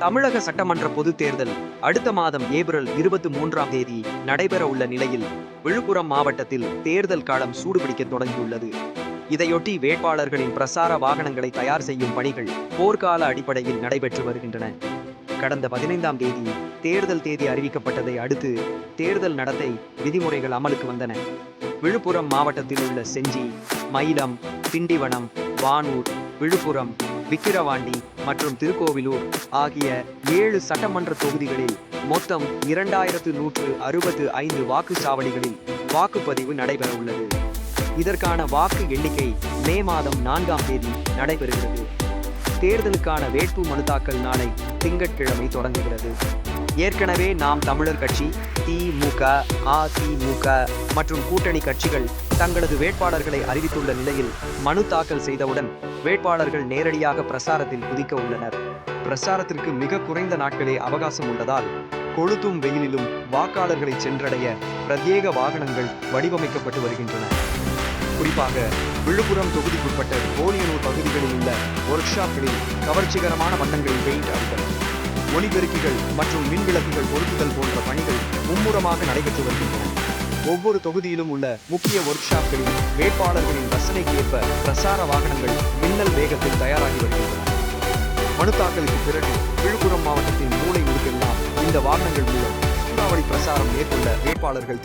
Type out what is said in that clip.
தமிழக சட்டமன்ற பொதுத் தேர்தல் அடுத்த மாதம் ஏப்ரல் 23ஆம் தேதி நடைபெற உள்ள நிலையில் விழுப்புரம் மாவட்டத்தில் தேர்தல் களம் சூடுபிடிக்க தொடங்கியுள்ளது. இதையொட்டி வேட்பாளர்களின் பிரசார வாகனங்களை தயார் செய்யும் பணிகள் போர்க்கால அடிப்படையில் நடைபெற்று வருகின்றன. கடந்த 15ஆம் தேதி தேர்தல் தேதி அறிவிக்கப்பட்டதை அடுத்து தேர்தல் நடத்தை விதிமுறைகள் அமலுக்கு வந்தன. விழுப்புரம் மாவட்டத்தில் உள்ள செஞ்சி, மயிலம், திண்டிவனம், வானூர், விழுப்புரம், விக்கிரவாண்டி மற்றும் திருக்கோவிலூர் ஆகிய 7 சட்டமன்ற தொகுதிகளில் மொத்தம் 2165 வாக்குச்சாவடிகளில் வாக்குப்பதிவு நடைபெற உள்ளது. இதற்கான வாக்கு எண்ணிக்கை மே மாதம் 4ஆம் தேதி நடைபெறுகிறது. தேர்தலுக்கான வேட்பு மனு தாக்கல் நாளை திங்கட்கிழமை தொடங்குகிறது. ஏற்கனவே நாம் தமிழர் கட்சி, திமுக, அதிமுக மற்றும் கூட்டணி கட்சிகள் தங்களது வேட்பாளர்களை அறிவித்துள்ள நிலையில் மனு தாக்கல் செய்தவுடன் வேட்பாளர்கள் நேரடியாக பிரசாரத்தில் குதிக்க உள்ளனர். பிரசாரத்திற்கு மிக குறைந்த நாட்களே அவகாசம் உள்ளதால் கொளுத்தும் வெயிலிலும் வாக்காளர்களை சென்றடைய பிரத்யேக வாகனங்கள் வடிவமைக்கப்பட்டு வருகின்றன. குறிப்பாக விழுப்புரம் தொகுதிக்குட்பட்ட கோலியனூர் பகுதிகளில் உள்ள ஒர்க் ஷாப்களில் கவர்ச்சிகரமான வண்ணங்களில் பெயிண்ட் அடித்தல், ஒளிபெருக்கிகள் மற்றும் மின்விளக்குகள் பொருத்துதல் போன்ற பணிகள் மும்முரமாக நடைபெற்று வருகின்றன. ஒவ்வொரு தொகுதியிலும் உள்ள முக்கிய ஒர்க் ஷாப்களில் வேட்பாளர்களின் ரசனைக்கு ஏற்ப பிரசார வாகனங்கள் மின்னல் வேகத்தில் தயாராகி வருகின்றன. மனு தாக்கலுக்கு பிறகு விழுப்புரம் மாவட்டத்தின் மூலை முடுக்கெல்லாம் இந்த வாகனங்கள் மூலம் சூறாவளி பிரசாரம் மேற்கொள்ள வேட்பாளர்கள்